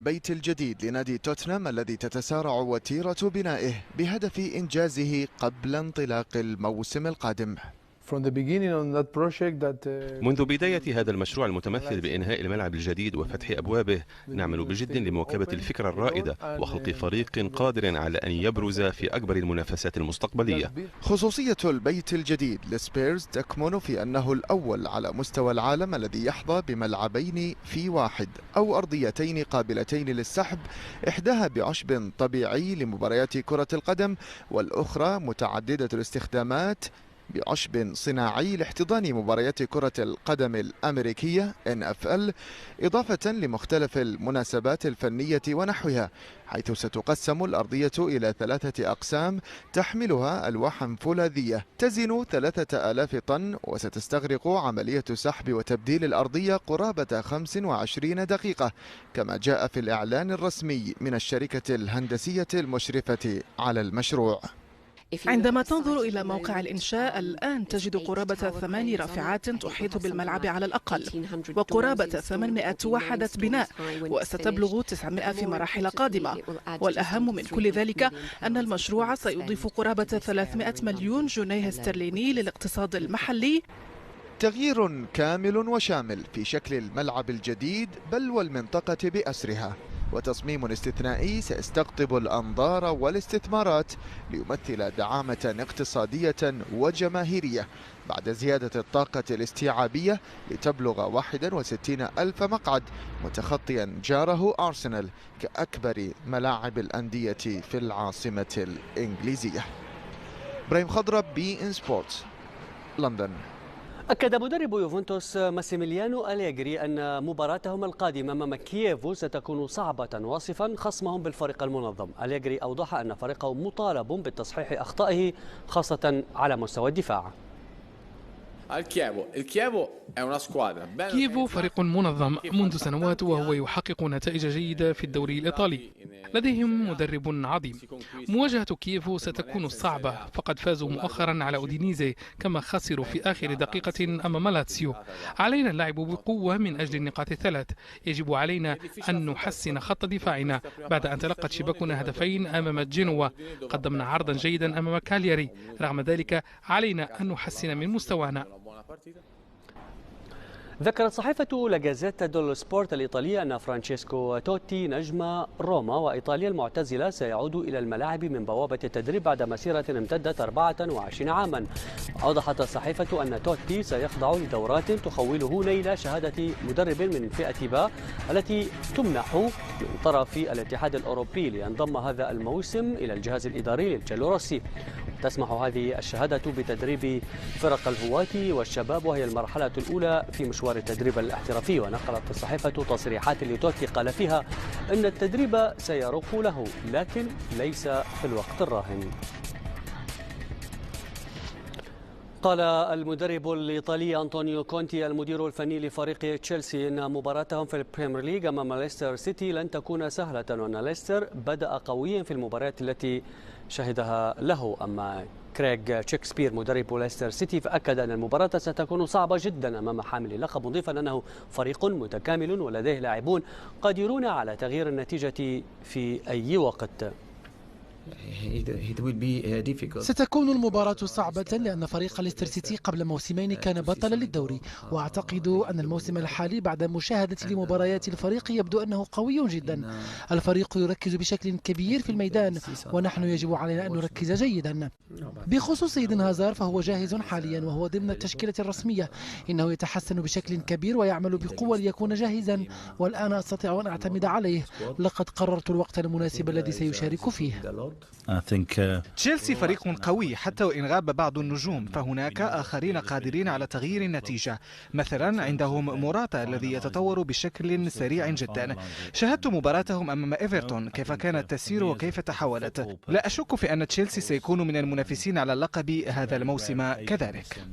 البيت الجديد لنادي توتنهام الذي تتسارع وتيرة بنائه بهدف إنجازه قبل انطلاق الموسم القادم. منذ بداية هذا المشروع المتمثل بإنهاء الملعب الجديد وفتح أبوابه، نعمل بجد لمواكبة الفكرة الرائدة وخلق فريق قادر على أن يبرز في أكبر المنافسات المستقبلية. خصوصية البيت الجديد لسبيرز تكمن في أنه الأول على مستوى العالم الذي يحظى بملعبين في واحد أو أرضيتين قابلتين للسحب، إحداها بعشب طبيعي لمباريات كرة القدم والأخرى متعددة الاستخدامات بعشب صناعي لاحتضان مباريات كرة القدم الأمريكية NFL، إضافة لمختلف المناسبات الفنية ونحوها، حيث ستقسم الأرضية إلى 3 أقسام تحملها ألواحا فولاذية تزن 3000 طن، وستستغرق عملية سحب وتبديل الأرضية قرابة 25 دقيقة، كما جاء في الإعلان الرسمي من الشركة الهندسية المشرفة على المشروع. عندما تنظر إلى موقع الإنشاء الآن تجد قرابة 8 رافعات تحيط بالملعب على الأقل، وقرابة 800 وحدة بناء، وستبلغ 900 في مراحل قادمة. والأهم من كل ذلك أن المشروع سيضيف قرابة 300 مليون جنيه استرليني للاقتصاد المحلي. تغيير كامل وشامل في شكل الملعب الجديد بل والمنطقة بأسرها، وتصميم استثنائي سيستقطب الأنظار والاستثمارات ليمثل دعامة اقتصادية وجماهيرية بعد زيادة الطاقة الاستيعابية لتبلغ 61 ألف مقعد، متخطيا جاره أرسنال كأكبر ملاعب الأندية في العاصمة الإنجليزية. إبراهيم خضرب، بي إن سبورتس، لندن. أكد مدرب يوفنتوس ماسيميليانو أليجري أن مباراتهم القادمة أمام كييفو ستكون صعبة، واصفا خصمهم بالفريق المنظم. أليجري أوضح أن فريقه مطالب بتصحيح أخطائه خاصة على مستوى الدفاع. كييفو فريق منظم منذ سنوات وهو يحقق نتائج جيدة في الدوري الإيطالي، لديهم مدرب عظيم. مواجهة كييفو ستكون صعبة، فقد فازوا مؤخرا على أودينيزي كما خسروا في آخر دقيقة أمام لاتسيو. علينا اللعب بقوة من أجل النقاط الثلاث، يجب علينا أن نحسن خط دفاعنا بعد أن تلقت شباكنا هدفين أمام جنوا. قدمنا عرضا جيدا أمام كالياري، رغم ذلك علينا أن نحسن من مستوانا. ذكرت صحيفة لا جازيتا دولو سبورت الإيطالية أن فرانشيسكو توتي نجم روما وإيطاليا المعتزلة سيعود إلى الملاعب من بوابة التدريب بعد مسيرة امتدت 24 عاما. أوضحت الصحيفة أن توتي سيخضع لدورات تخوله نيل شهادة مدرب من فئة با التي تمنح من طرف الاتحاد الأوروبي لينضم هذا الموسم إلى الجهاز الإداري للجيلوروسي. تسمح هذه الشهادة بتدريب فرق الهواة والشباب، وهي المرحلة الأولى في مشوار التدريب الاحترافي. ونقلت الصحيفة تصريحات لتوتي قال فيها أن التدريب سيروق له، لكن ليس في الوقت الراهن. قال المدرب الإيطالي أنطونيو كونتي المدير الفني لفريق تشيلسي إن مباراتهم في البريمير ليج أمام ليستر سيتي لن تكون سهلة، وأن ليستر بدأ قويا في المباريات التي شهدها له. أما كريغ شكسبير مدرب ليستر سيتي فأكد أن المباراة ستكون صعبة جدا أمام حامل اللقب، مضيفا أنه فريق متكامل ولديه لاعبون قادرون على تغيير النتيجة في أي وقت. ستكون المباراة صعبة لأن فريق ليستر سيتي قبل موسمين كان بطلا للدوري، وأعتقد أن الموسم الحالي بعد مشاهدة لمباريات الفريق يبدو أنه قوي جدا. الفريق يركز بشكل كبير في الميدان، ونحن يجب علينا أن نركز جيدا. بخصوص إيدن هازار فهو جاهز حاليا وهو ضمن التشكيلة الرسمية، إنه يتحسن بشكل كبير ويعمل بقوة ليكون جاهزا، والآن أستطيع أن أعتمد عليه. لقد قررت الوقت المناسب الذي سيشارك فيه. تشيلسي فريق قوي حتى وإن غاب بعض النجوم، فهناك آخرين قادرين على تغيير النتيجة. مثلا عندهم موراتا الذي يتطور بشكل سريع جدا. شاهدت مباراتهم أمام إيفرتون كيف كانت تسير وكيف تحولت. لا أشك في أن تشيلسي سيكون من المنافسين على اللقب هذا الموسم كذلك.